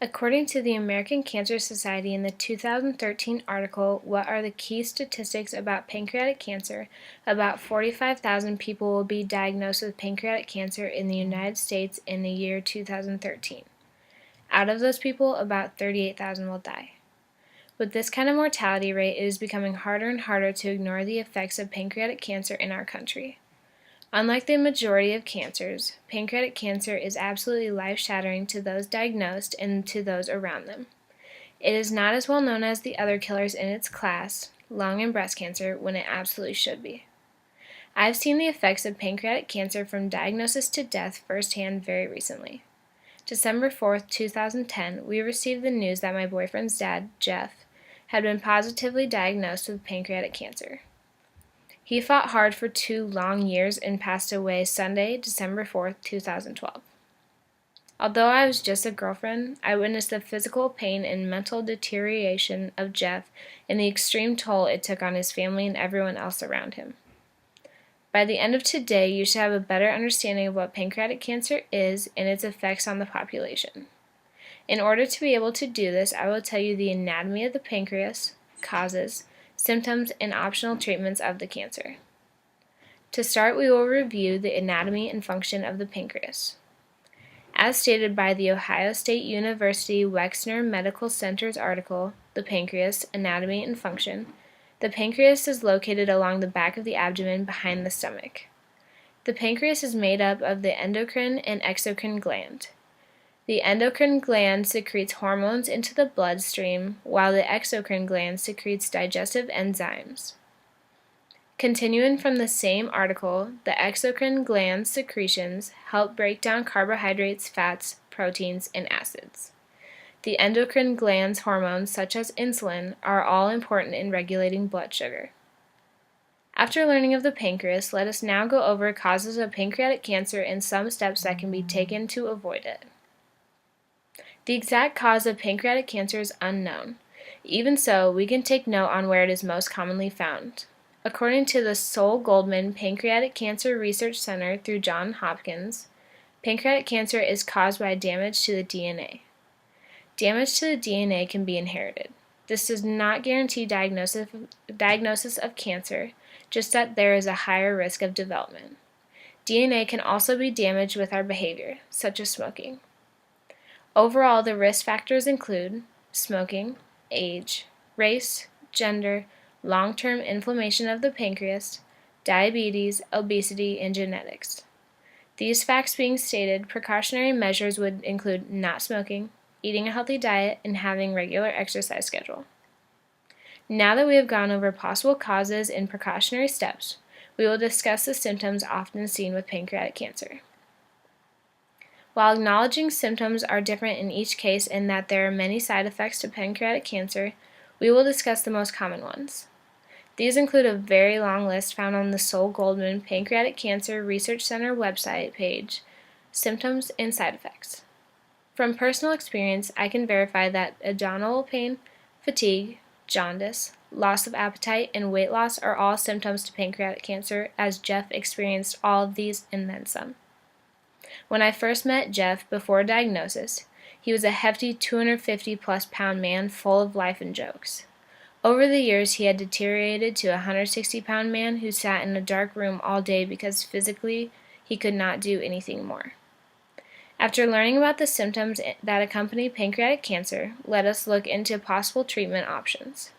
According to the American Cancer Society in the 2013 article, What Are the Key Statistics About Pancreatic Cancer? About 45,000 people will be diagnosed with pancreatic cancer in the United States in the year 2013. Out of those people, about 38,000 will die. With this kind of mortality rate, it is becoming harder and harder to ignore the effects of pancreatic cancer in our country. Unlike the majority of cancers, pancreatic cancer is absolutely life-shattering to those diagnosed and to those around them. It is not as well known as the other killers in its class, lung and breast cancer, when it absolutely should be. I've seen the effects of pancreatic cancer from diagnosis to death firsthand very recently. December 4th, 2010, we received the news that my boyfriend's dad, Jeff, had been positively diagnosed with pancreatic cancer. He fought hard for 2 long years and passed away Sunday, December 4th, 2012. Although I was just a girlfriend, I witnessed the physical pain and mental deterioration of Jeff and the extreme toll it took on his family and everyone else around him. By the end of today, you should have a better understanding of what pancreatic cancer is and its effects on the population. In order to be able to do this, I will tell you the anatomy of the pancreas, causes, symptoms, and optional treatments of the cancer. To start, we will review the anatomy and function of the pancreas. As stated by the Ohio State University Wexner Medical Center's article, The Pancreas, Anatomy and Function, the pancreas is located along the back of the abdomen behind the stomach. The pancreas is made up of the endocrine and exocrine gland. The endocrine gland secretes hormones into the bloodstream, while the exocrine gland secretes digestive enzymes. Continuing from the same article, the exocrine gland's secretions help break down carbohydrates, fats, proteins, and acids. The endocrine gland's hormones, such as insulin, are all important in regulating blood sugar. After learning of the pancreas, let us now go over causes of pancreatic cancer and some steps that can be taken to avoid it. The exact cause of pancreatic cancer is unknown. Even so, we can take note on where it is most commonly found. According to the Sol Goldman Pancreatic Cancer Research Center through Johns Hopkins, pancreatic cancer is caused by damage to the DNA. Damage to the DNA can be inherited. This does not guarantee diagnosis of cancer, just that there is a higher risk of development. DNA can also be damaged with our behavior, such as smoking. Overall, the risk factors include smoking, age, race, gender, long-term inflammation of the pancreas, diabetes, obesity, and genetics. These facts being stated, precautionary measures would include not smoking, eating a healthy diet, and having regular exercise schedule. Now that we have gone over possible causes and precautionary steps, we will discuss the symptoms often seen with pancreatic cancer. While acknowledging symptoms are different in each case and that there are many side effects to pancreatic cancer, we will discuss the most common ones. These include a very long list found on the Sol Goldman Pancreatic Cancer Research Center website page, Symptoms and Side Effects. From personal experience, I can verify that abdominal pain, fatigue, jaundice, loss of appetite, and weight loss are all symptoms to pancreatic cancer, as Jeff experienced all of these and then some. When I first met Jeff before diagnosis, he was a hefty 250-plus pound man full of life and jokes. Over the years, he had deteriorated to a 160-pound man who sat in a dark room all day because physically he could not do anything more. After learning about the symptoms that accompany pancreatic cancer, let us look into possible treatment options.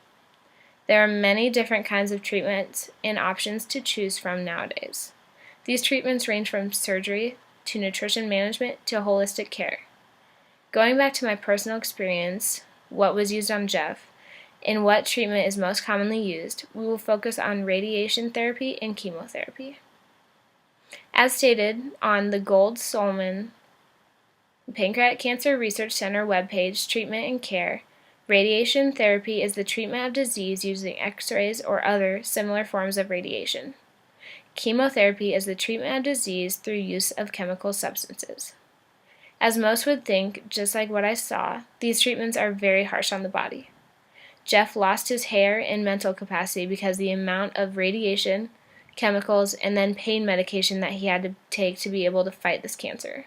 There are many different kinds of treatments and options to choose from nowadays. These treatments range from surgery to nutrition management to holistic care. Going back to my personal experience, what was used on Jeff, and what treatment is most commonly used, we will focus on radiation therapy and chemotherapy. As stated on the Gold-Solomon Pancreatic Cancer Research Center webpage, Treatment and Care, radiation therapy is the treatment of disease using X-rays or other similar forms of radiation. Chemotherapy is the treatment of disease through use of chemical substances. As most would think, just like what I saw, these treatments are very harsh on the body. Jeff lost his hair and mental capacity because the amount of radiation, chemicals, and then pain medication that he had to take to be able to fight this cancer.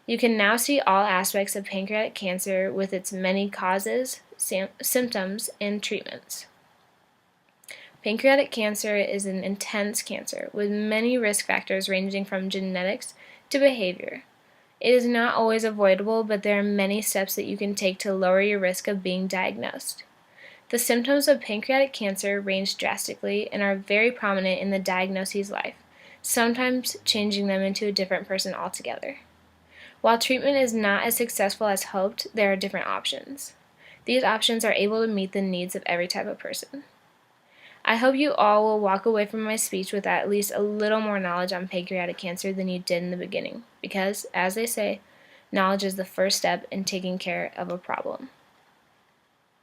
You can now see all aspects of pancreatic cancer with its many causes, symptoms, and treatments. Pancreatic cancer is an intense cancer with many risk factors ranging from genetics to behavior. It is not always avoidable, but there are many steps that you can take to lower your risk of being diagnosed. The symptoms of pancreatic cancer range drastically and are very prominent in the diagnosee's life, sometimes changing them into a different person altogether. While treatment is not as successful as hoped, there are different options. These options are able to meet the needs of every type of person. I hope you all will walk away from my speech with at least a little more knowledge on pancreatic cancer than you did in the beginning, because, as they say, knowledge is the first step in taking care of a problem.